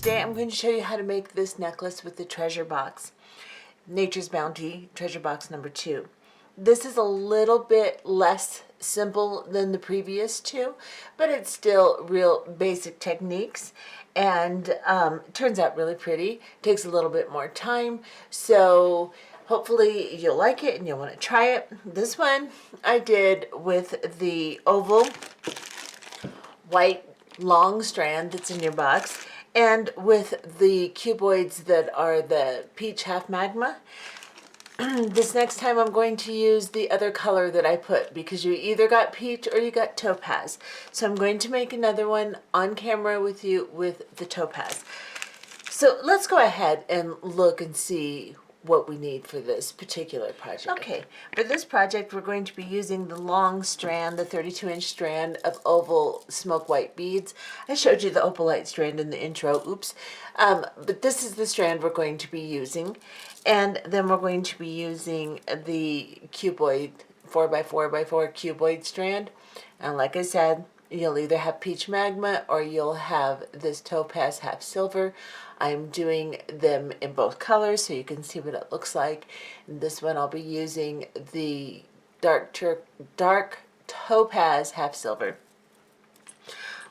Today I'm going to show you how to make this necklace with the treasure box. Nature's Bounty treasure box number 2. This is a little bit less simple than the previous two, but it's still real basic techniques, and it turns out really pretty. Takes a little bit more time, so hopefully you'll like it and you'll want to try it. This one I did with the oval white long strand that's in your box, and with the cuboids that are the peach half magma. This next time I'm going to use the other color that I put, because you either got peach or you got topaz. So I'm going to make another one on camera with you with the topaz. So let's go ahead and look and see what we need for this particular project. Okay, for this project we're going to be using the long strand, the 32-inch strand of oval smoke white beads. I showed you the opalite strand in the intro, oops. But this is the strand we're going to be using. And then we're going to be using the cuboid, 4x4x4 cuboid strand. And like I said, you'll either have peach magma or you'll have this topaz half silver. I'm doing them in both colors so you can see what it looks like. In this one I'll be using the dark topaz half silver.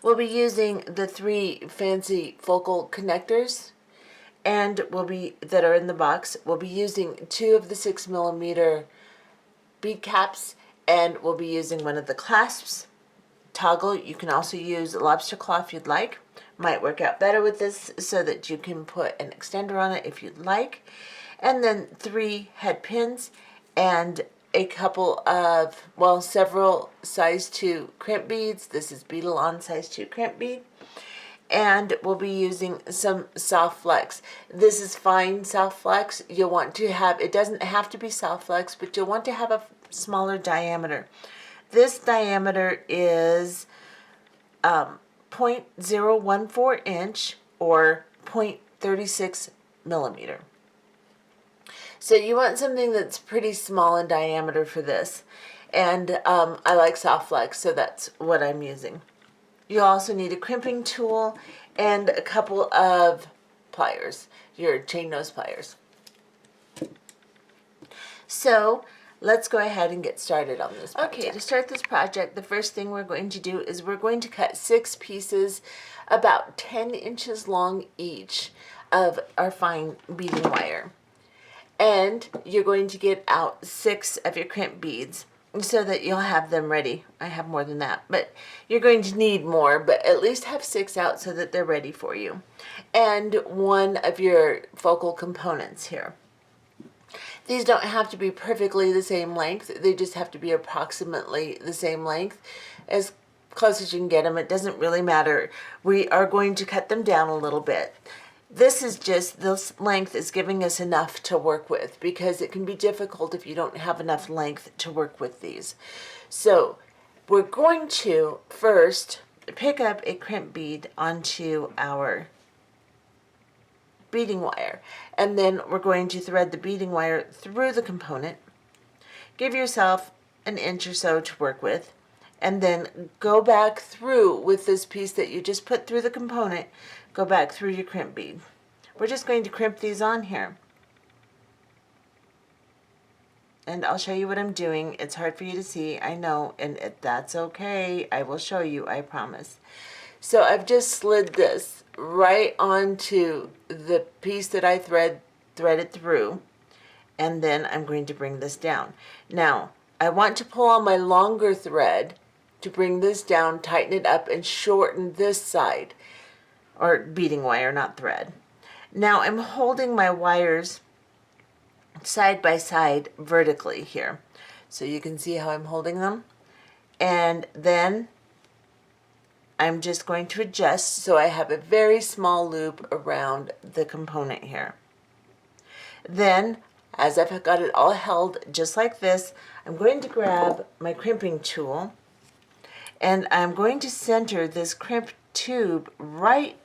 We'll be using the 3 fancy focal connectors, and that are in the box. We'll be using 2 of the 6mm bead caps, and we'll be using one of the clasps. Toggle, you can also use lobster claw if you'd like. Might work out better with this so that you can put an extender on it if you'd like. And then 3 head pins and a couple of, well, several size 2 crimp beads. This is Beadle-On size 2 crimp bead. And we'll be using some soft flex. This is fine soft flex. You'll want to have, it doesn't have to be soft flex, but you'll want to have a smaller diameter. This diameter is 0.014 inch or 0.36 millimeter. So you want something that's pretty small in diameter for this. And I like soft flex, so that's what I'm using. You'll also need a crimping tool and a couple of pliers, your chain nose pliers. So let's go ahead and get started on this project. Okay, to start this project, the first thing we're going to do is we're going to cut 6 pieces about 10 inches long each of our fine beading wire. And you're going to get out 6 of your crimp beads, so that you'll have them ready. I have more than that, but you're going to need more, but at least have 6 out so that they're ready for you. And 1 of your focal components here. These don't have to be perfectly the same length, they just have to be approximately the same length, as close as you can get them. It doesn't really matter. We are going to cut them down a little bit. This length is giving us enough to work with, because it can be difficult if you don't have enough length to work with these. So we're going to first pick up a crimp bead onto our beading wire, and then we're going to thread the beading wire through the component. Give yourself an inch or so to work with, and then go back through with this piece that you just put through the component. Go back through your crimp bead. We're just going to crimp these on here. And I'll show you what I'm doing. It's hard for you to see, I know, and that's okay. I will show you, I promise. So I've just slid this right onto the piece that I threaded through, and then I'm going to bring this down. Now, I want to pull on my longer thread to bring this down, tighten it up, and shorten this side. Or beading wire, not thread. Now I'm holding my wires side by side vertically here, so you can see how I'm holding them. And then I'm just going to adjust so I have a very small loop around the component here. Then, as I've got it all held just like this, I'm going to grab my crimping tool, and I'm going to center this crimp tube right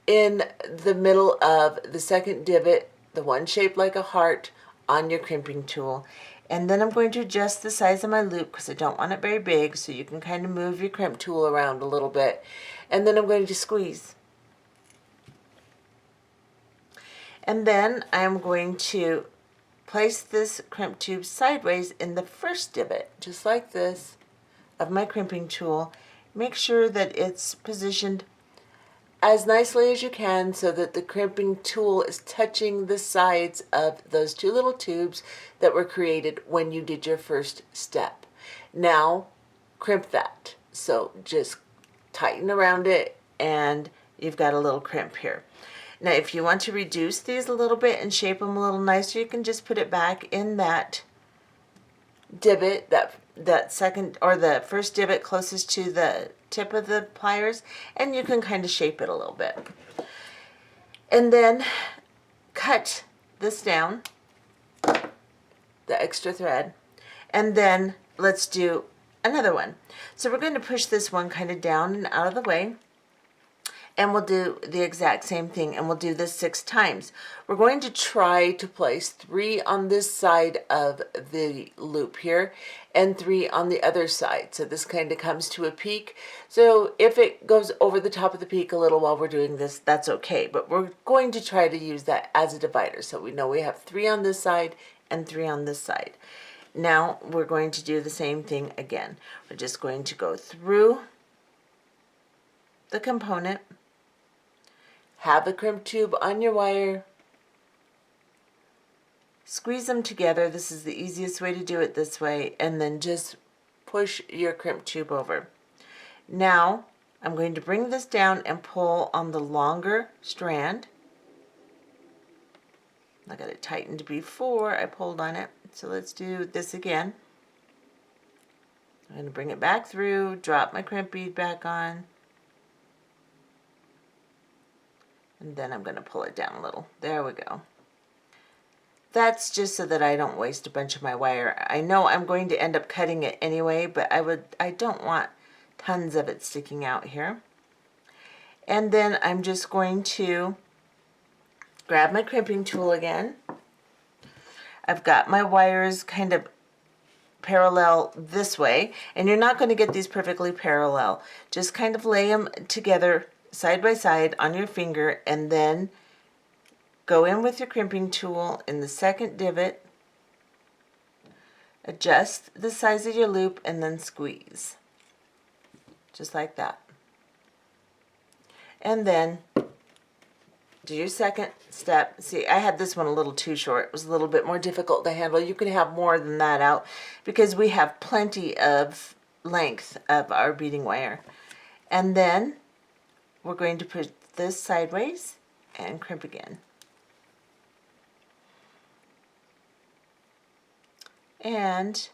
in the middle of the second divot, the one shaped like a heart, on your crimping tool. And then I'm going to adjust the size of my loop because I don't want it very big, so you can kind of move your crimp tool around a little bit. And then I'm going to squeeze. And then I'm going to place this crimp tube sideways in the first divot, just like this, of my crimping tool. Make sure that it's positioned as nicely as you can so that the crimping tool is touching the sides of those two little tubes that were created when you did your first step. Now crimp that. So just tighten around it and you've got a little crimp here. Now if you want to reduce these a little bit and shape them a little nicer, you can just put it back in that divot, that second or the first divot closest to the tip of the pliers, and you can kind of shape it a little bit. And then cut this down, the extra thread, and then let's do another one. So we're going to push this one kind of down and out of the way, and we'll do the exact same thing, and we'll do this 6 times. We're going to try to place 3 on this side of the loop here and 3 on the other side. So this kind of comes to a peak. So if it goes over the top of the peak a little while we're doing this, that's okay. But we're going to try to use that as a divider. So we know we have 3 on this side and 3 on this side. Now we're going to do the same thing again. We're just going to go through the component, have a crimp tube on your wire, squeeze them together. This is the easiest way to do it this way, and then just push your crimp tube over. Now I'm going to bring this down and pull on the longer strand. I got it tightened before I pulled on it, so let's do this again. I'm going to bring it back through, drop my crimp bead back on, and then I'm going to pull it down a little. There we go. That's just so that I don't waste a bunch of my wire. I know I'm going to end up cutting it anyway, but I don't want tons of it sticking out here. And then I'm just going to grab my crimping tool again. I've got my wires kind of parallel this way, and you're not going to get these perfectly parallel. Just kind of lay them together side by side on your finger, and then go in with your crimping tool in the second divot, adjust the size of your loop, and then squeeze. Just like that. And then do your second step. See, I had this one a little too short. It was a little bit more difficult to handle. You could have more than that out because we have plenty of length of our beading wire. And then we're going to put this sideways and crimp again. And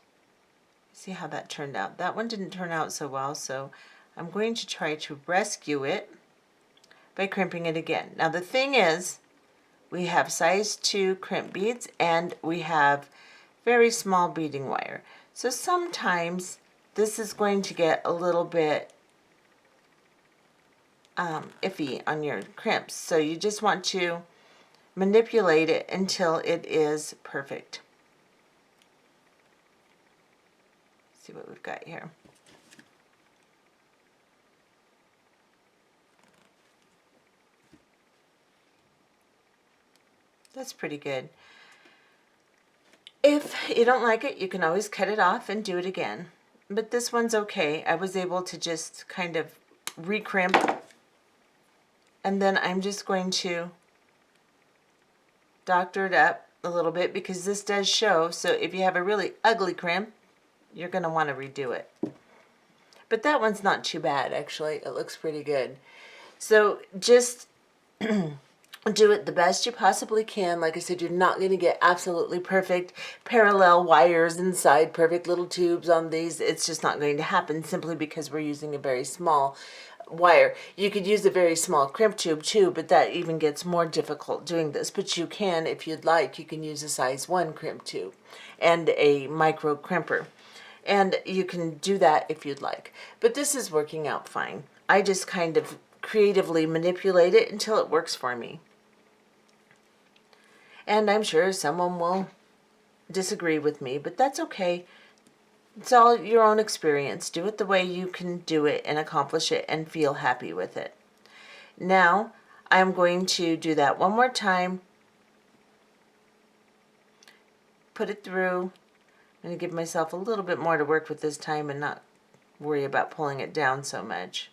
see how that turned out. That one didn't turn out so well, so I'm going to try to rescue it by crimping it again. Now the thing is, we have size 2 crimp beads and we have very small beading wire. So sometimes this is going to get a little bit iffy on your crimps. So you just want to manipulate it until it is perfect. See what we've got here. That's pretty good. If you don't like it, you can always cut it off and do it again. But this one's okay. I was able to just kind of re-crimp, and then I'm just going to doctor it up a little bit because this does show. So if you have a really ugly crimp, you're going to want to redo it. But that one's not too bad, actually. It looks pretty good. So just do it the best you possibly can. Like I said, you're not going to get absolutely perfect parallel wires inside perfect little tubes on these. It's just not going to happen simply because we're using a very small wire. You could use a very small crimp tube too, but that even gets more difficult doing this. But you can, if you'd like, you can use a size 1 crimp tube and a micro crimper. And you can do that if you'd like. But this is working out fine. I just kind of creatively manipulate it until it works for me. And I'm sure someone will disagree with me, but that's okay. It's all your own experience. Do it the way you can do it and accomplish it and feel happy with it. Now, I'm going to do that one more time, put it through. I'm going to give myself a little bit more to work with this time and not worry about pulling it down so much.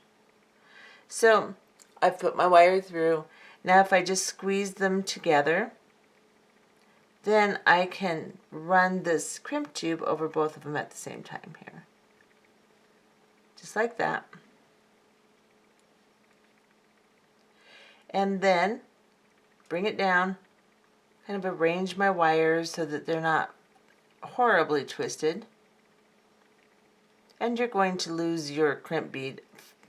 So I've put my wire through. Now if I just squeeze them together, then I can run this crimp tube over both of them at the same time here. Just like that. And then bring it down, kind of arrange my wires so that they're not horribly twisted. And you're going to lose your crimp bead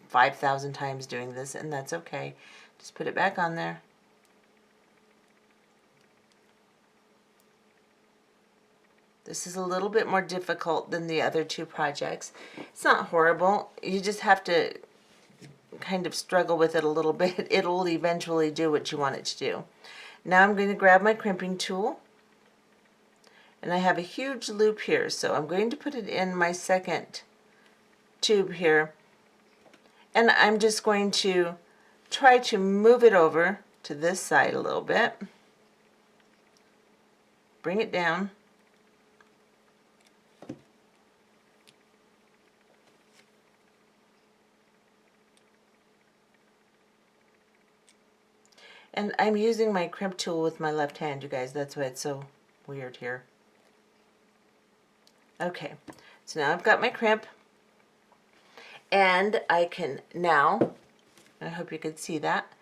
5,000 times doing this, and that's okay. Just put it back on there. This is a little bit more difficult than the other two projects. It's not horrible. You just have to kind of struggle with it a little bit. It'll eventually do what you want it to do. Now I'm going to grab my crimping tool, and I have a huge loop here, so I'm going to put it in my second tube here, and I'm just going to try to move it over to this side a little bit, bring it down, and I'm using my crimp tool with my left hand, you guys. That's why it's so weird here. Okay, so now I've got my crimp, and I can now, I hope you can see that,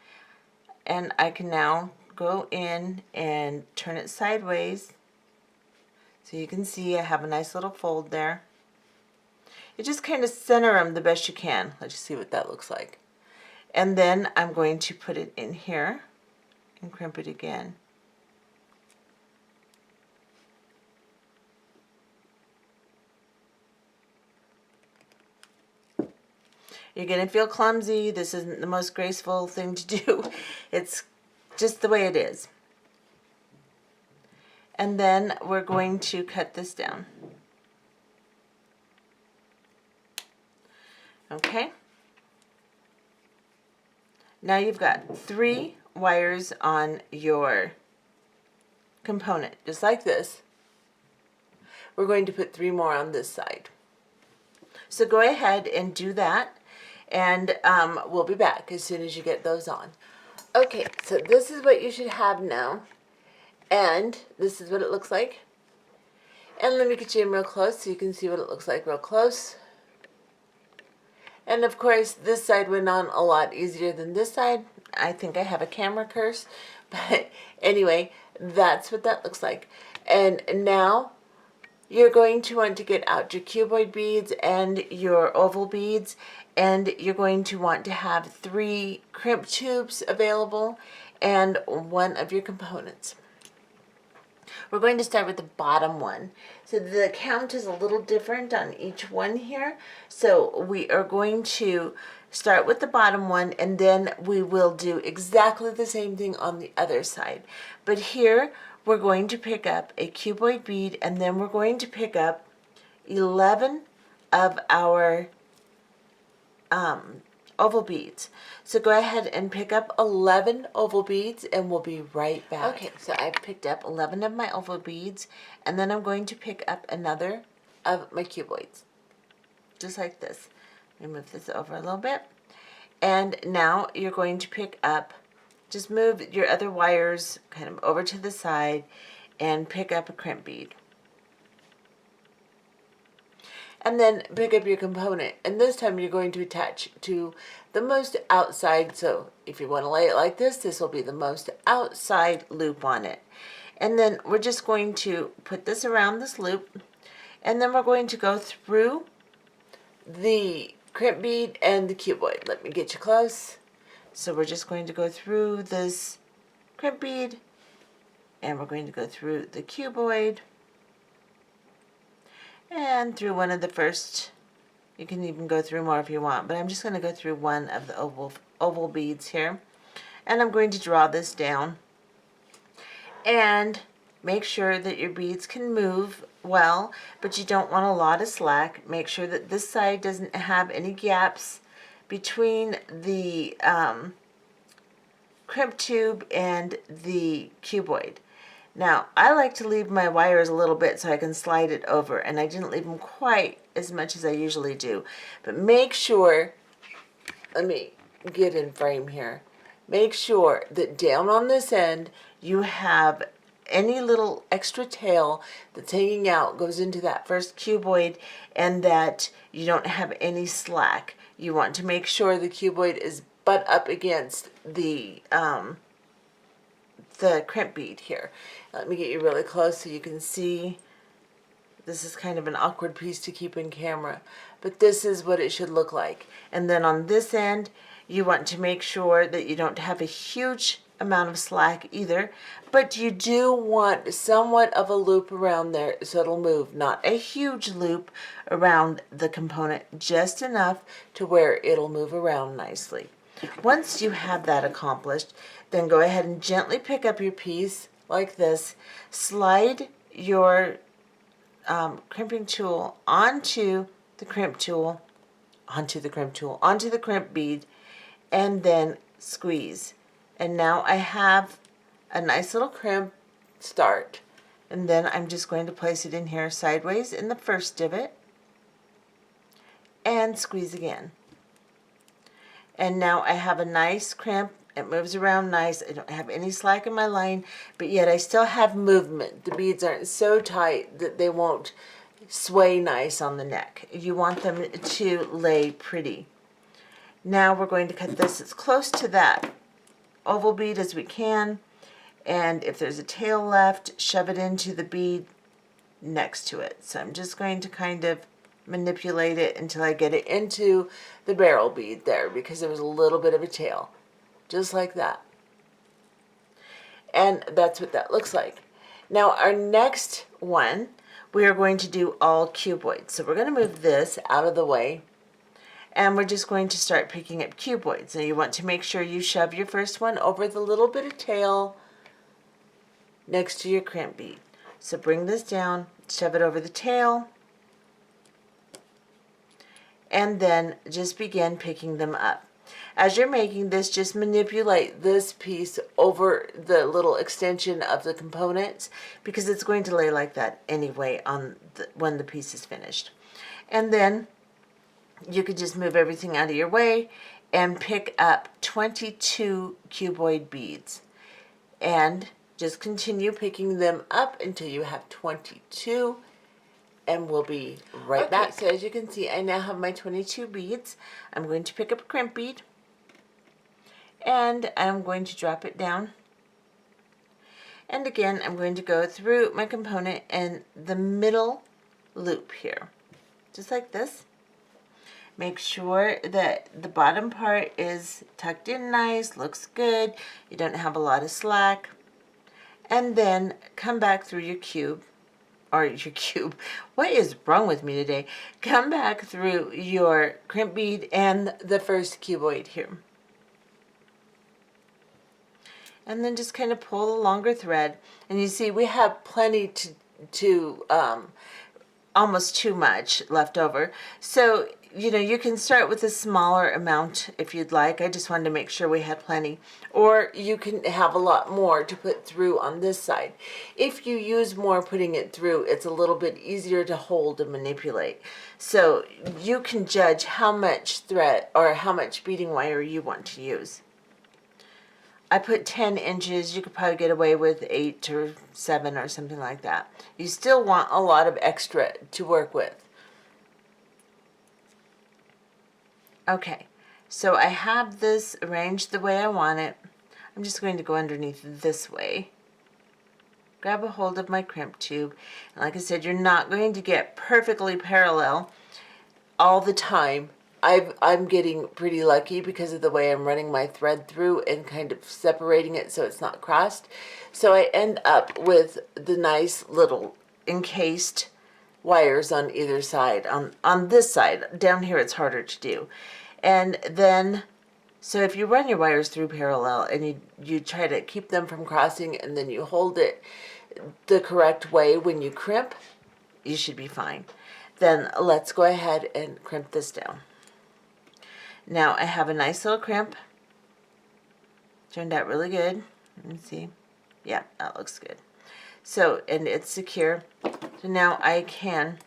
and I can now go in and turn it sideways so you can see I have a nice little fold there. You just kind of center them the best you can. Let's see what that looks like. And then I'm going to put it in here and crimp it again. You're going to feel clumsy. This isn't the most graceful thing to do. It's just the way it is. And then we're going to cut this down. Okay. Now you've got 3 wires on your component, just like this. We're going to put 3 more on this side. So go ahead and do that, and we'll be back as soon as you get those on. Okay, so this is what you should have now, and this is what it looks like. And let me get you in real close so you can see what it looks like real close. And of course, this side went on a lot easier than this side. I think I have a camera curse, but anyway, that's what that looks like. And now you're going to want to get out your cuboid beads and your oval beads, and you're going to want to have 3 crimp tubes available and 1 of your components. We're going to start with the bottom one. So the count is a little different on each one here. So we are going to start with the bottom one, and then we will do exactly the same thing on the other side. But here we're going to pick up a cuboid bead, and then we're going to pick up 11 of our oval beads. So go ahead and pick up 11 oval beads, and we'll be right back. Okay, so I picked up 11 of my oval beads, and then I'm going to pick up another of my cuboids, just like this. Let me move this over a little bit. And now you're going to pick up, just move your other wires kind of over to the side and pick up a crimp bead. And then pick up your component, and this time you're going to attach to the most outside. So if you want to lay it like this will be the most outside loop on it. And then we're just going to put this around this loop, and then we're going to go through the crimp bead and the cuboid. Let me get you close. So we're just going to go through this crimp bead, and we're going to go through the cuboid, and through one of the first. You can even go through more if you want, but I'm just going to go through one of the oval beads here, and I'm going to draw this down. And make sure that your beads can move well, but you don't want a lot of slack. Make sure that this side doesn't have any gaps between the crimp tube and the cuboid. Now, I like to leave my wires a little bit so I can slide it over, and I didn't leave them quite as much as I usually do. But make sure, let me get in frame here. Make sure that down on this end, you have any little extra tail that's hanging out goes into that first cuboid, and that you don't have any slack. You want to make sure the cuboid is butt up against the crimp bead here. Let me get you really close so you can see. This is kind of an awkward piece to keep in camera, but this is what it should look like. And then on this end, you want to make sure that you don't have a huge amount of slack either, but you do want somewhat of a loop around there so it'll move. Not a huge loop around the component, just enough to where it'll move around nicely. Once you have that accomplished, then go ahead and gently pick up your piece like this. Slide your crimping tool onto the crimp tool, onto the crimp bead, and then squeeze. And now I have a nice little crimp start. And then I'm just going to place it in here sideways in the first divot and squeeze again. And now I have a nice crimp. It moves around nice. I don't have any slack in my line, but yet I still have movement. The beads aren't so tight that they won't sway nice on the neck. You want them to lay pretty. Now we're going to cut this as close to that oval bead as we can, and if there's a tail left, shove it into the bead next to it. So I'm just going to kind of manipulate it until I get it into the barrel bead there, because there was a little bit of a tail. Just like that. And that's what that looks like. Now our next one, we are going to do all cuboids. So we're going to move this out of the way, and we're just going to start picking up cuboids. Now you want to make sure you shove your first one over the little bit of tail next to your crimp bead. So bring this down, shove it over the tail, and then just begin picking them up. As you're making this, just manipulate this piece over the little extension of the components, because it's going to lay like that anyway on when the piece is finished. And then you could just move everything out of your way and pick up 22 cuboid beads. And just continue picking them up until you have 22. And we'll be right back. So as you can see, I now have my 22 beads. I'm going to pick up a crimp bead, and I'm going to drop it down. And again, I'm going to go through my component in the middle loop here, just like this. Make sure that the bottom part is tucked in nice, looks good, you don't have a lot of slack. And then come back through your cube. What is wrong with me today? Come back through your crimp bead and the first cuboid here. And then just kind of pull the longer thread. And you see we have plenty to almost too much left over. So, you can start with a smaller amount if you'd like. I just wanted to make sure we had plenty. Or you can have a lot more to put through on this side. If you use more putting it through, it's a little bit easier to hold and manipulate. So you can judge how much thread or how much beading wire you want to use. I put 10 inches. You could probably get away with 8 or 7 or something like that. You still want a lot of extra to work with. Okay, so I have this arranged the way I want it. I'm just going to go underneath this way. Grab a hold of my crimp tube. And like I said, you're not going to get perfectly parallel all the time. I'm getting pretty lucky because of the way I'm running my thread through and kind of separating it so it's not crossed. So I end up with the nice little encased wires on either side. On this side, down here it's harder to do. And then, so if you run your wires through parallel and you try to keep them from crossing, and then you hold it the correct way when you crimp, you should be fine. Then let's go ahead and crimp this down. Now I have a nice little crimp. Turned out really good. Let me see. Yeah, that looks good. So, and it's secure. So now I can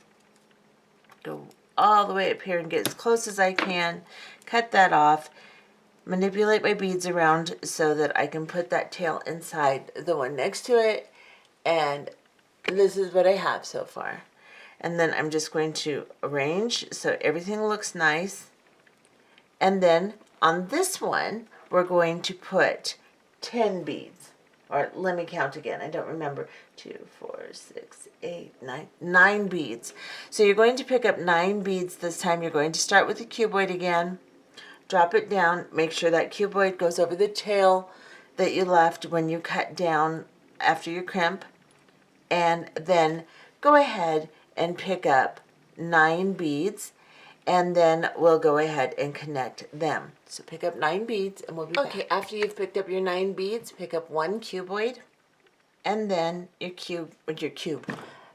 go all the way up here and get as close as I can, cut that off, manipulate my beads around so that I can put that tail inside the one next to it, and this is what I have so far. And then I'm just going to arrange so everything looks nice. And then on this one, we're going to put 10 beads. Or let me count again. I don't remember. 2, 4, 6, 8, 9. 9 beads. So you're going to pick up 9 beads this time. You're going to start with the cuboid again. Drop it down. Make sure that cuboid goes over the tail that you left when you cut down after your crimp. And then go ahead and pick up 9 beads, and then we'll go ahead and connect them. So pick up 9 beads and we'll be back. Okay, after you've picked up your 9 beads, pick up 1 cuboid and then your cube.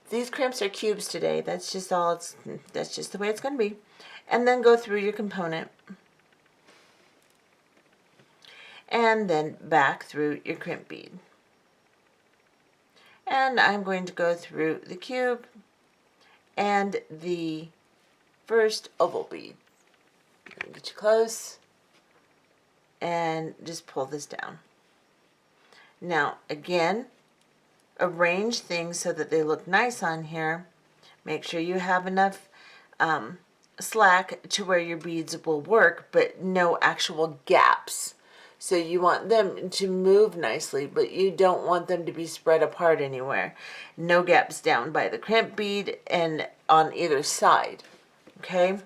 These crimps are cubes today. That's just the way it's going to be. And then go through your component and then back through your crimp bead. And I'm going to go through the cube and the first oval bead. Get you close and just pull this down. Now again, arrange things so that they look nice on here. Make sure you have enough slack to where your beads will work, but no actual gaps. So you want them to move nicely, but you don't want them to be spread apart anywhere. No gaps down by the crimp bead and on either side. Okay?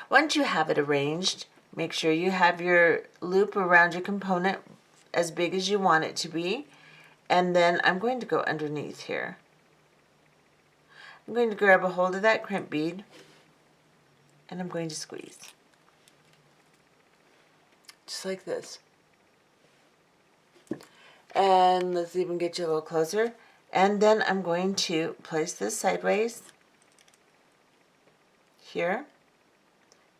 Once you have it arranged, make sure you have your loop around your component as big as you want it to be. And then I'm going to go underneath here. I'm going to grab a hold of that crimp bead and I'm going to squeeze. Just like this. And let's even get you a little closer. And then I'm going to place this sideways here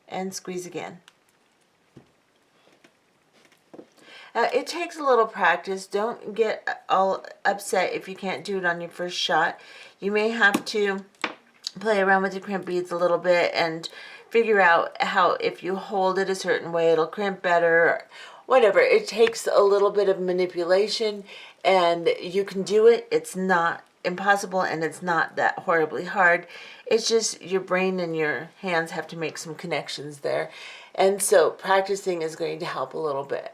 and squeeze again. It takes a little practice. Don't get all upset if you can't do it on your first shot. You may have to play around with your crimp beads a little bit and figure out how, if you hold it a certain way, it'll crimp better, or whatever. It takes a little bit of manipulation, and you can do it. It's not impossible, and it's not that horribly hard. It's just your brain and your hands have to make some connections there. And so practicing is going to help a little bit.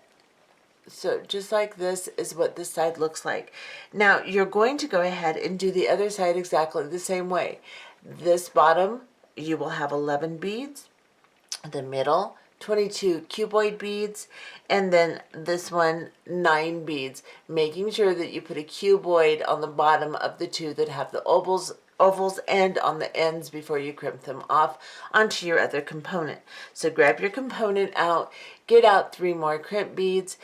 So just like this is what this side looks like. Now you're going to go ahead and do the other side exactly the same way. This bottom, you will have 11 beads. The middle, 22 cuboid beads. And then this one, 9 beads. Making sure that you put a cuboid on the bottom of the two that have the ovals and on the ends before you crimp them off onto your other component. So grab your component out, get out 3 more crimp beads,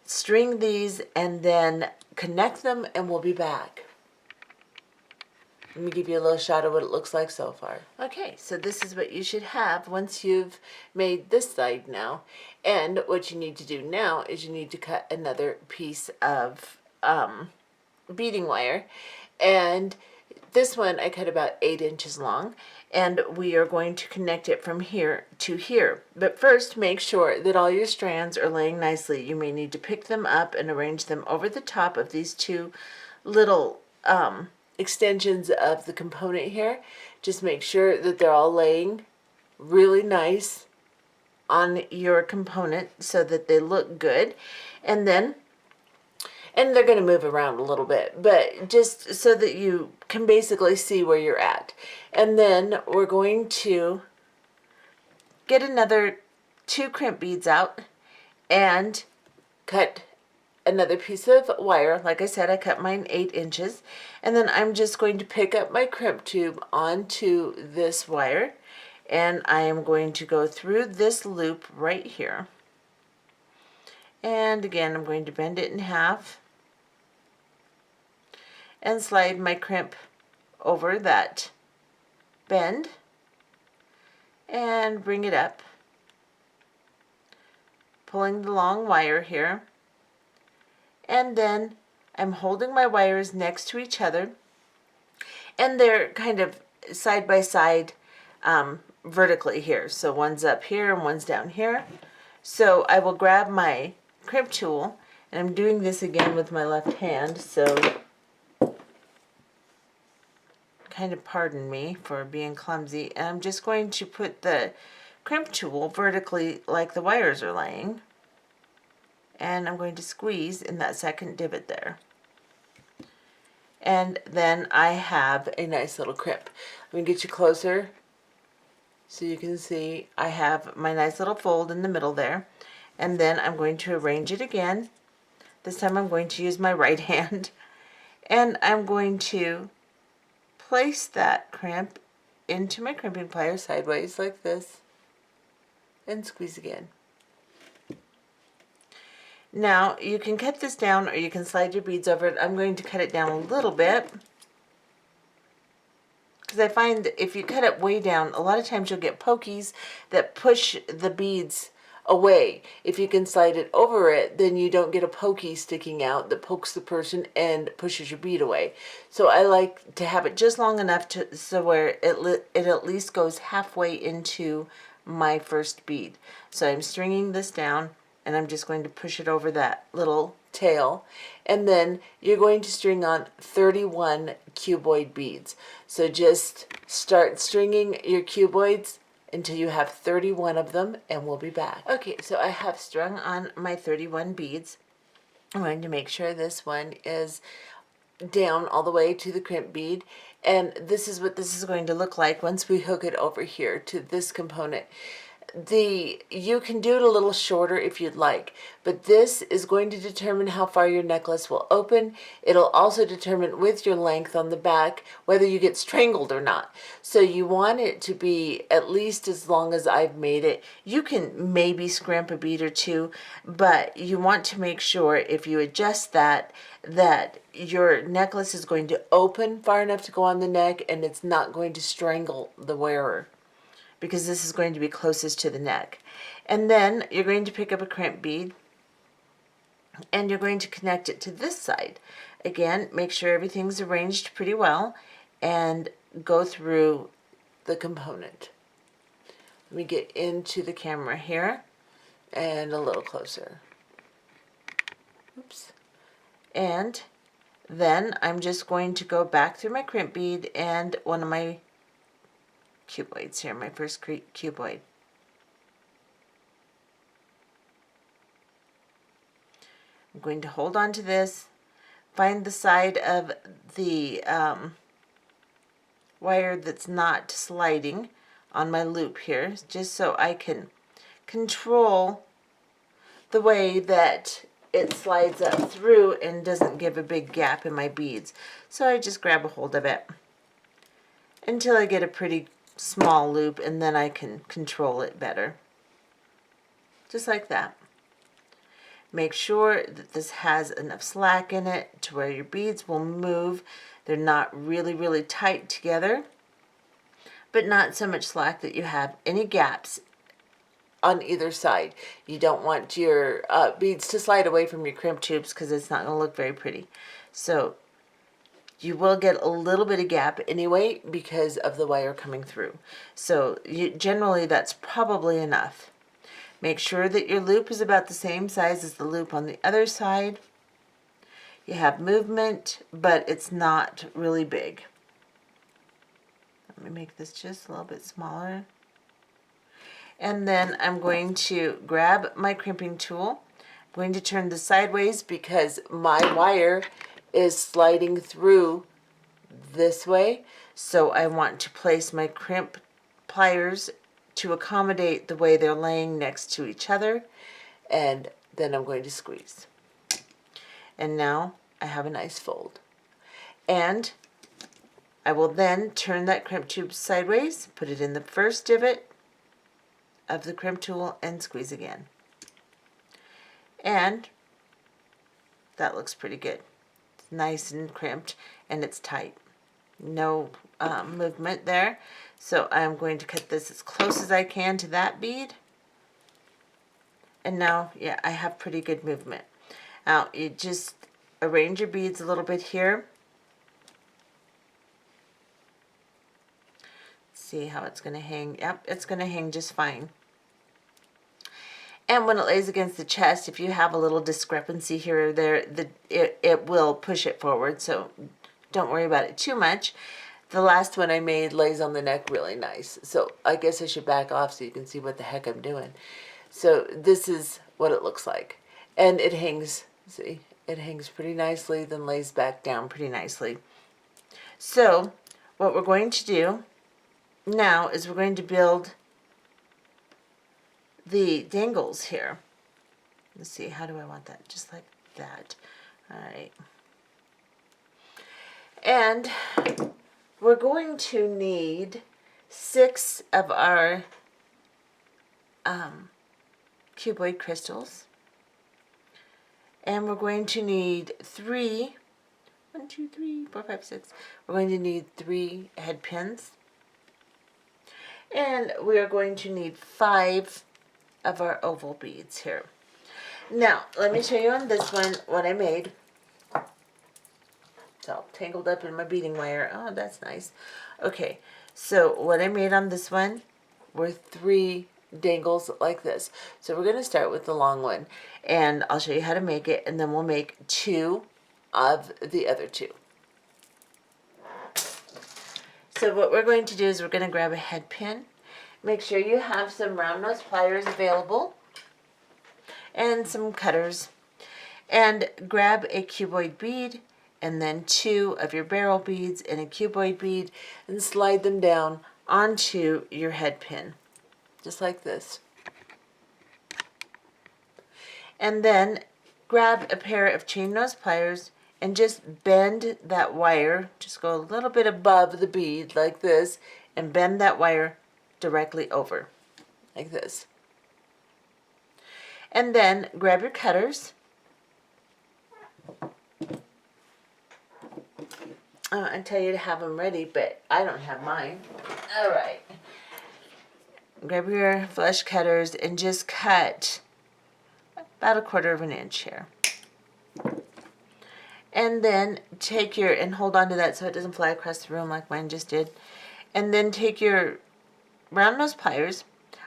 string these, and then connect them, and we'll be back. Let me give you a little shot of what it looks like so far. Okay, so this is what you should have once you've made this side now. And what you need to do now is you need to cut another piece of beading wire. And this one I cut about 8 inches long, and we are going to connect it from here to here. But first, make sure that all your strands are laying nicely. You may need to pick them up and arrange them over the top of these 2 little extensions of the component here. Just make sure that they're all laying really nice on your component so that they look good. And then they're going to move around a little bit, but just so that you can basically see where you're at. And then we're going to get another 2 crimp beads out and cut another piece of wire. Like I said, I cut mine 8 inches. And then I'm just going to pick up my crimp tube onto this wire, and I am going to go through this loop right here. And again, I'm going to bend it in half and slide my crimp over that bend and bring it up, pulling the long wire here, and then I'm holding my wires next to each other, and they're kind of side by side vertically here. So one's up here and one's down here. So I will grab my crimp tool, and I'm doing this again with my left hand, so kind of pardon me for being clumsy. And I'm just going to put the crimp tool vertically like the wires are laying, and I'm going to squeeze in that second divot there. And then I have a nice little crimp. Let me get you closer so you can see I have my nice little fold in the middle there. And then I'm going to arrange it again. This time I'm going to use my right hand, and I'm going to place that crimp into my crimping pliers sideways like this and squeeze again. Now you can cut this down or you can slide your beads over it. I'm going to cut it down a little bit because I find that if you cut it way down, a lot of times you'll get pokies that push the beads away. If you can slide it over it, then you don't get a pokey sticking out that pokes the person and pushes your bead away. So I like to have it just long enough to so where it at least goes halfway into my first bead. So I'm stringing this down, and I'm just going to push it over that little tail, and then you're going to string on 31 cuboid beads. So just start stringing your cuboids until you have 31 of them, and we'll be back. Okay, so I have strung on my 31 beads. I'm going to make sure this one is down all the way to the crimp bead, and this is what this is going to look like once we hook it over here to this component. You can do it a little shorter if you'd like, but this is going to determine how far your necklace will open. It'll also determine with your length on the back whether you get strangled or not. So you want it to be at least as long as I've made it. You can maybe scrimp a bead or two, but you want to make sure if you adjust that your necklace is going to open far enough to go on the neck and it's not going to strangle the wearer, because this is going to be closest to the neck. And then you're going to pick up a crimp bead and you're going to connect it to this side. Again, make sure everything's arranged pretty well and go through the component. Let me get into the camera here and a little closer. Oops. And then I'm just going to go back through my crimp bead and one of my cuboids here, my first cuboid. I'm going to hold on to this, find the side of the wire that's not sliding on my loop here, just so I can control the way that it slides up through and doesn't give a big gap in my beads. So I just grab a hold of it until I get a pretty small loop, and then I can control it better. Just like that. Make sure that this has enough slack in it to where your beads will move. They're not really, really tight together, but not so much slack that you have any gaps on either side. You don't want your beads to slide away from your crimp tubes because it's not going to look very pretty. So you will get a little bit of gap anyway because of the wire coming through. So generally that's probably enough. Make sure that your loop is about the same size as the loop on the other side. You have movement, but it's not really big. Let me make this just a little bit smaller. And then I'm going to grab my crimping tool. I'm going to turn this sideways because my wire is sliding through this way. So I want to place my crimp pliers to accommodate the way they're laying next to each other. And then I'm going to squeeze. And now I have a nice fold. And I will then turn that crimp tube sideways, put it in the first divot of the crimp tool, and squeeze again. And that looks pretty good. It's nice and crimped, and it's tight. No movement there. So I'm going to cut this as close as I can to that bead. And now, yeah, I have pretty good movement. Now, you just arrange your beads a little bit here. See how it's going to hang. Yep, it's going to hang just fine. And when it lays against the chest, if you have a little discrepancy here or there, it will push it forward, so don't worry about it too much. The last one I made lays on the neck really nice, so I guess I should back off so you can see what the heck I'm doing. So this is what it looks like. And it hangs, see, it hangs pretty nicely, then lays back down pretty nicely. So what we're going to do now is we're going to build the dangles here. Let's see, how do I want that? Just like that. All right. And we're going to need 6 of our cuboid crystals. And we're going to need 3, 1, 2, 3, 4, 5, 6. We're going to need 3 head pins. And we are going to need 5 of our oval beads here. Now, let me show you on this one what I made. It's all tangled up in my beading wire. Oh, that's nice. Okay, so what I made on this one were 3 dangles like this. So we're going to start with the long one, and I'll show you how to make it, and then we'll make 2 of the other 2. So what we're going to do is we're going to grab a head pin. Make sure you have some round nose pliers available and some cutters, and grab a cuboid bead and then 2 of your barrel beads and a cuboid bead and slide them down onto your head pin, just like this. And then grab a pair of chain nose pliers and just bend that wire, just go a little bit above the bead like this, and bend that wire directly over, like this. And then grab your cutters. I tell you to have them ready, but I don't have mine. All right. Grab your flush cutters and just cut about 1/4 of an inch here. And then take your, and hold on to that so it doesn't fly across the room like mine just did. And then take your round nose pliers.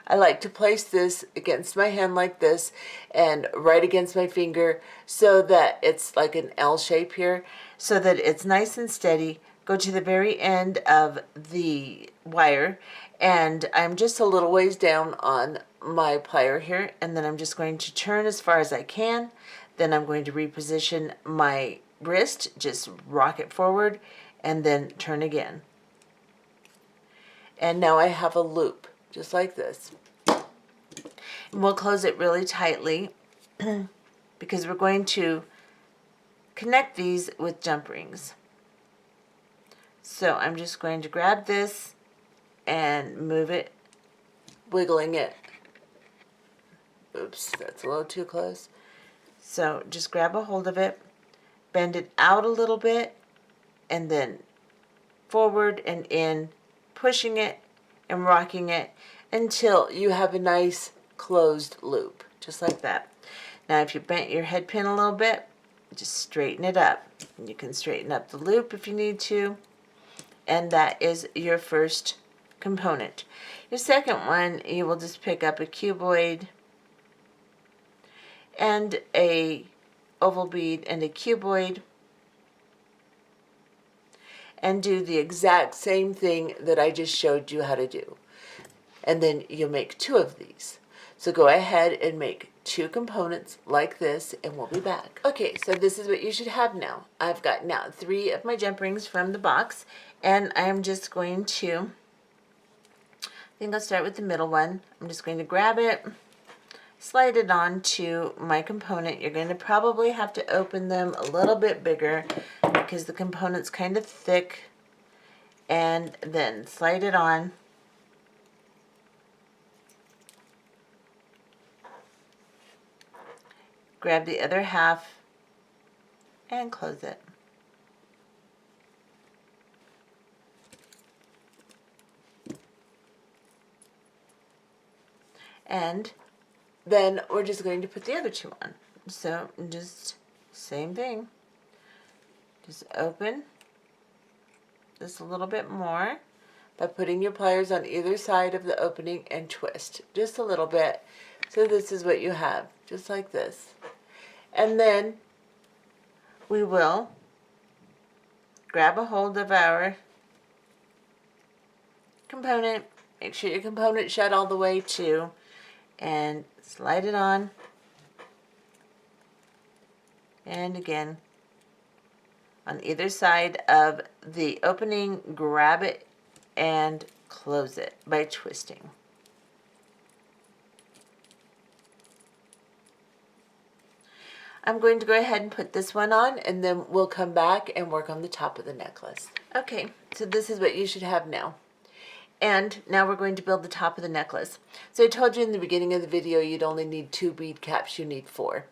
I like to place this against my hand like this and right against my finger so that it's like an L shape here, so that it's nice and steady. Go to the very end of the wire, and I'm just a little ways down on my plier here, and then I'm just going to turn as far as I can. Then I'm going to reposition my wrist, just rock it forward, and then turn again. And now I have a loop, just like this. And we'll close it really tightly because we're going to connect these with jump rings. So I'm just going to grab this and move it, wiggling it. Oops, that's a little too close. So just grab a hold of it, bend it out a little bit, and then forward and in, pushing it and rocking it until you have a nice closed loop, just like that. Now if you bent your head pin a little bit, just straighten it up. You can straighten up the loop if you need to, and that is your first component. Your second one, you will just pick up a cuboid and a oval bead and a cuboid and do the exact same thing that I just showed you how to do. And then you'll make 2 of these. So go ahead and make 2 components like this, and we'll be back. Okay, so this is what you should have now. I've got now 3 of my jump rings from the box, and I'm just going to, I think I'll start with the middle one. I'm just going to grab it, slide it onto my component. You're going to probably have to open them a little bit bigger because the component's kind of thick, and then slide it on. Grab the other half and close it. And then we're just going to put the other 2 on. So just same thing. Just open this a little bit more by putting your pliers on either side of the opening and twist just a little bit. So this is what you have, just like this. And then we will grab a hold of our component. Make sure your component shut all the way too, and slide it on. And again, on either side of the opening, grab it and close it by twisting. I'm going to go ahead and put this one on, and then we'll come back and work on the top of the necklace. Okay, so this is what you should have now. And now we're going to build the top of the necklace. So I told you in the beginning of the video you'd only need 2 bead caps, you need 4.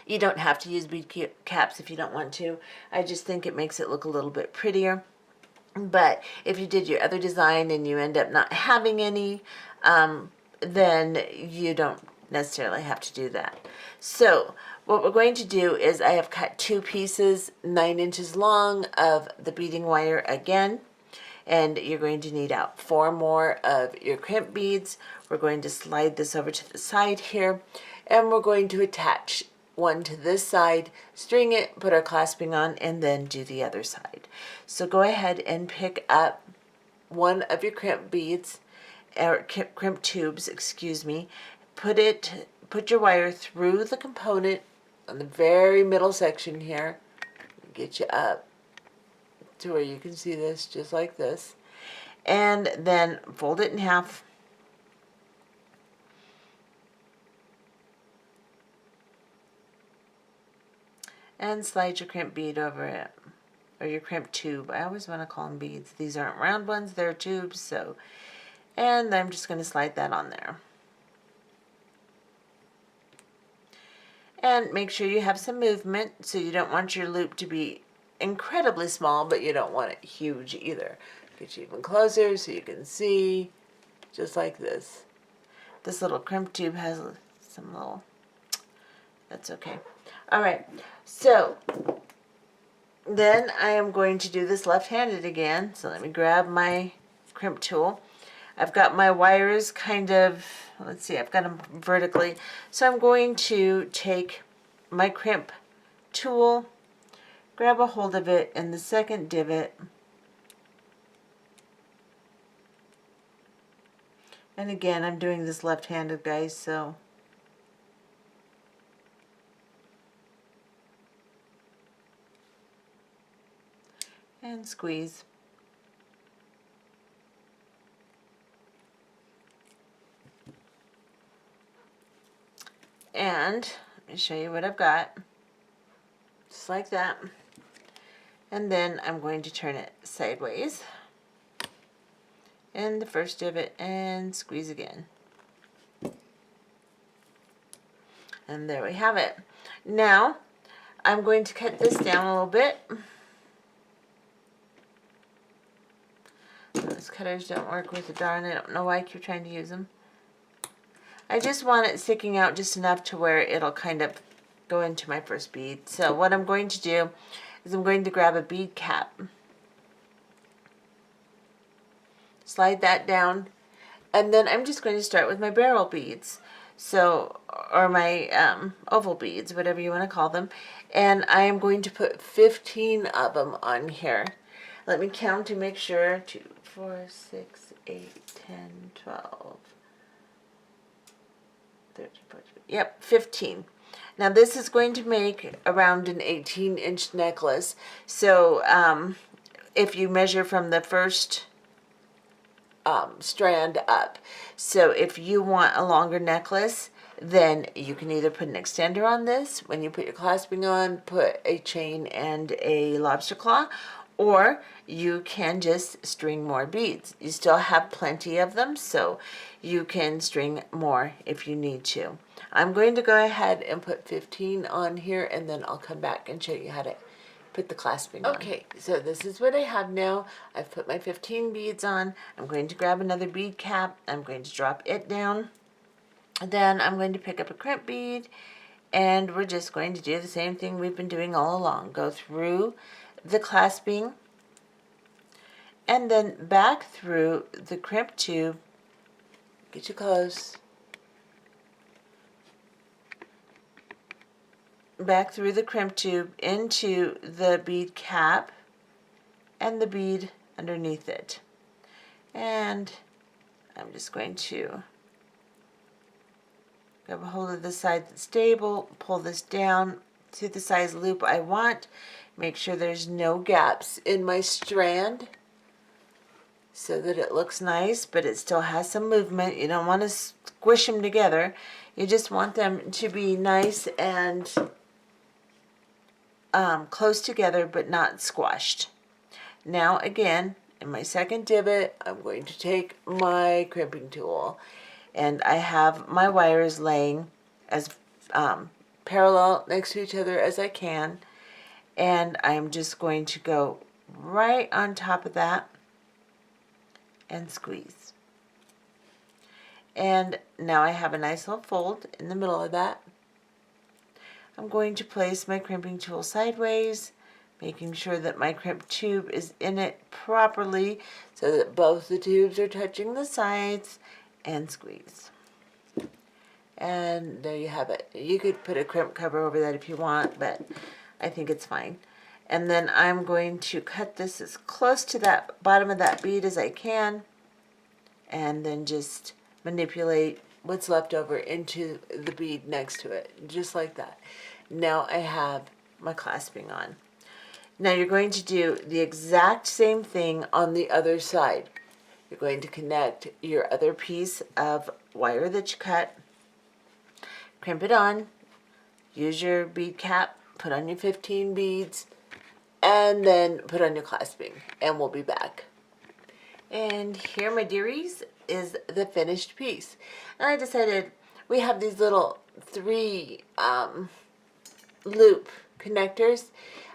You don't have to use bead caps if you don't want to. I just think it makes it look a little bit prettier. But if you did your other design and you end up not having any, then you don't necessarily have to do that. So what we're going to do is I have cut 2 pieces 9 inches long of the beading wire again, and you're going to need out 4 more of your crimp beads. We're going to slide this over to the side here, and we're going to attach one to this side, string it, put our clasping on, and then do the other side. So go ahead and pick up one of your crimp beads, or crimp tubes, excuse me. Put your wire through the component on the very middle section here. Get you up to where you can see this, just like this. And then fold it in half. And slide your crimp bead over it, or your crimp tube. I always want to call them beads. These aren't round ones, they're tubes. So, and I'm just going to slide that on there. And make sure you have some movement, so you don't want your loop to be incredibly small, but you don't want it huge either. Get you even closer so you can see, just like this. This little crimp tube has some little, that's okay. All right, so then I am going to do this left-handed again. So let me grab my crimp tool. I've got my wires kind of, let's see, I've got them vertically. So I'm going to take my crimp tool, grab a hold of it in the second divot, and again, I'm doing this left-handed, guys, so and squeeze. And let me show you what I've got. Just like that. And then I'm going to turn it sideways in the first divot and squeeze again. And there we have it. Now I'm going to cut this down a little bit. Those cutters don't work with the darn. I don't know why I keep trying to use them. I just want it sticking out just enough to where it'll kind of go into my first bead. So what I'm going to do is I'm going to grab a bead cap, slide that down, and then I'm just going to start with my barrel beads. So, or my oval beads, whatever you want to call them. And I am going to put 15 of them on here. Let me count to make sure. 2, 4, 6, 8, 10, 12, 13, 14, yep, 15. Now this is going to make around an 18-inch necklace. So if you measure from the first strand up. So if you want a longer necklace, then you can either put an extender on this. When you put your clasping on, put a chain and a lobster claw, or you can just string more beads. You still have plenty of them, so you can string more if you need to. I'm going to go ahead and put 15 on here, and then I'll come back and show you how to put the clasping on. Okay, so this is what I have now. I've put my 15 beads on. I'm going to grab another bead cap. I'm going to drop it down. Then I'm going to pick up a crimp bead And we're just going to do the same thing we've been doing all along. Go through the clasping and then back through the crimp tube. Get you close. Back through the crimp tube into the bead cap and the bead underneath it. And I'm just going to grab a hold of the side that's stable, pull this down to the size loop I want. Make sure there's no gaps in my strand so that it looks nice, but it still has some movement. You don't want to squish them together. You just want them to be nice and close together, but not squashed. Now again, in my second divot, I'm going to take my crimping tool, and I have my wires laying as parallel next to each other as I can, and I'm just going to go right on top of that and squeeze. And now I have a nice little fold in the middle of that. I'm going to place my crimping tool sideways, making sure that my crimp tube is in it properly so that both the tubes are touching the sides, and squeeze. And there you have it. You could put a crimp cover over that if you want, but I think it's fine. And then I'm going to cut this as close to that bottom of that bead as I can, and then just manipulate what's left over into the bead next to it, just like that. Now I have my clasping on. Now you're going to do the exact same thing on the other side. You're going to connect your other piece of wire that you cut, crimp it on, use your bead cap, put on your 15 beads, and then put on your clasping, and we'll be back. And here, my dearies, is the finished piece. And I decided we have these little 3 loop connectors.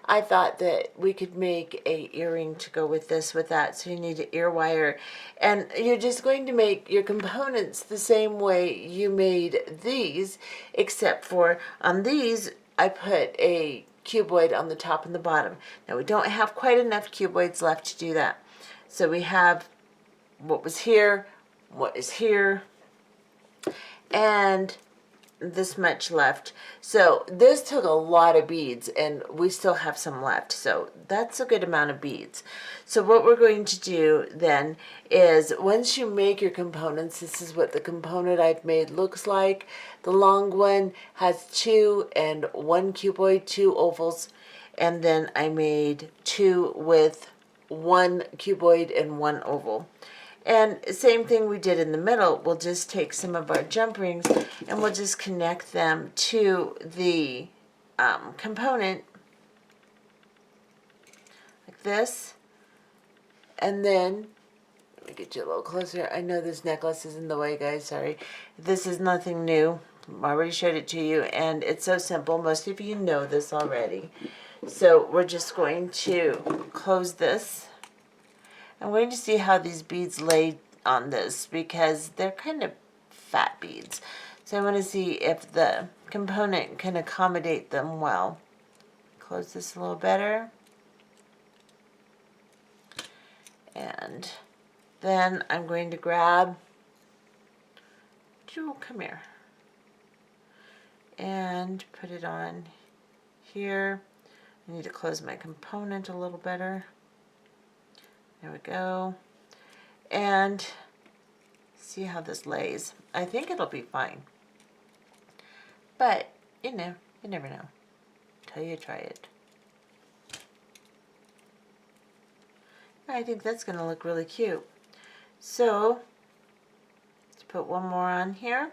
I thought that we could make a earring to go with this, with that. So you need an ear wire, and you're just going to make your components the same way you made these, except for on these I put a cuboid on the top and the bottom. Now we don't have quite enough cuboids left to do that, so we have what was here, what is here, and this much left. So this took a lot of beads, and we still have some left, so that's a good amount of beads. So what we're going to do then is, once you make your components, this is what the component I've made looks like. The long one has 2 and 1 cuboid, 2 ovals, and then I made 2 with 1 cuboid and 1 oval. And same thing we did in the middle. We'll just take some of our jump rings and we'll just connect them to the component like this. And then, let me get you a little closer. I know this necklace is in the way, guys, sorry. This is nothing new. I already showed it to you, and it's so simple. Most of you know this already. So we're just going to close this. I'm going to see how these beads lay on this, because they're kind of fat beads. So I want to see if the component can accommodate them well. Close this a little better. And then I'm going to grab, Jewel, come here, and put it on here. I need to close my component a little better. There we go. And see how this lays. I think it'll be fine. But, you know, you never know until you try it. I think that's going to look really cute. So, let's put one more on here.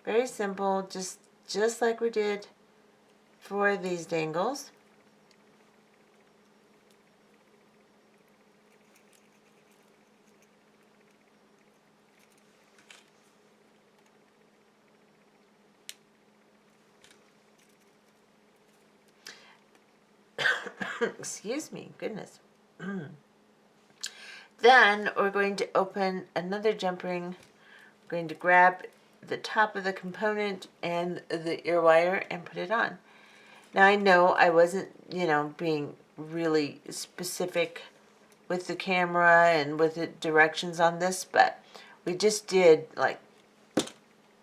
Very simple, just like we did for these dangles. Excuse me, goodness. Then we're going to open another jump ring. We're going to grab the top of the component and the ear wire and put it on. Now I know I wasn't, being really specific with the camera and with the directions on this, but we just did like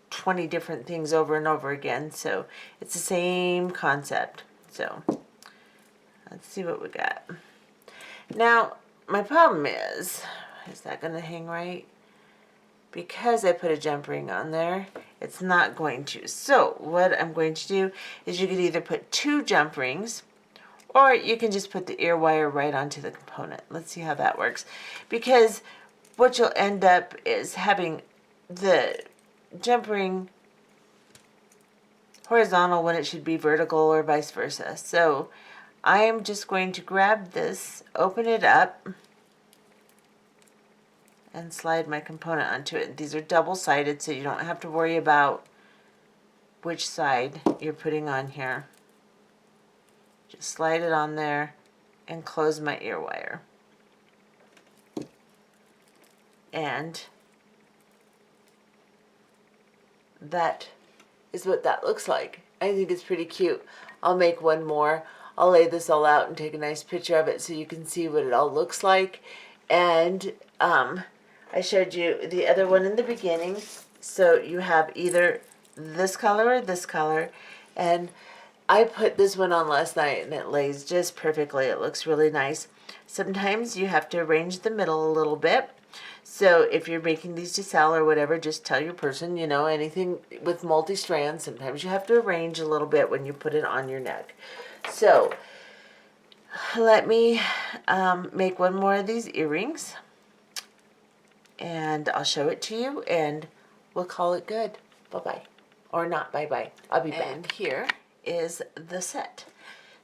20 different things over and over again, so it's the same concept. So let's see what we got. Now my problem is that going to hang right? Because I put a jump ring on there, it's not going to. So what I'm going to do is you could either put 2 jump rings, or you can just put the ear wire right onto the component. Let's see how that works. Because what you'll end up is having the jump ring horizontal when it should be vertical, or vice versa. So I am just going to grab this, open it up, and slide my component onto it. These are double-sided, so you don't have to worry about which side you're putting on here. Just slide it on there and close my ear wire. And that is what that looks like. I think it's pretty cute. I'll make one more. I'll lay this all out and take a nice picture of it so you can see what it all looks like. And I showed you the other one in the beginning. So you have either this color or this color. And I put this one on last night and it lays just perfectly. It looks really nice. Sometimes you have to arrange the middle a little bit. So if you're making these to sell or whatever, just tell your person, anything with multi-strand, sometimes you have to arrange a little bit when you put it on your neck. So let me make one more of these earrings and I'll show it to you and we'll call it good. Bye-bye. Or not bye-bye. I'll be back. And here is the set.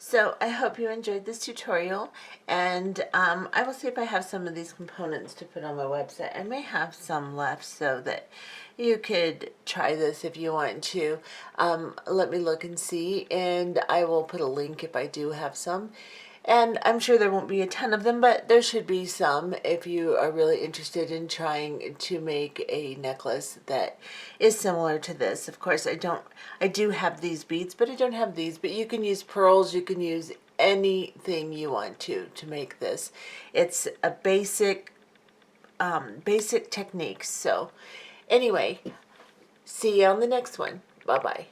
So I hope you enjoyed this tutorial, and I will see if I have some of these components to put on my website. I may have some left so that you could try this if you want to. Let me look and see, and I will put a link if I do have some. And I'm sure there won't be a ton of them, but there should be some if you are really interested in trying to make a necklace that is similar to this. Of course, I do have these beads, but I don't have these. But you can use pearls, you can use anything you want to make this. It's a basic technique. So anyway, see you on the next one. Bye-bye.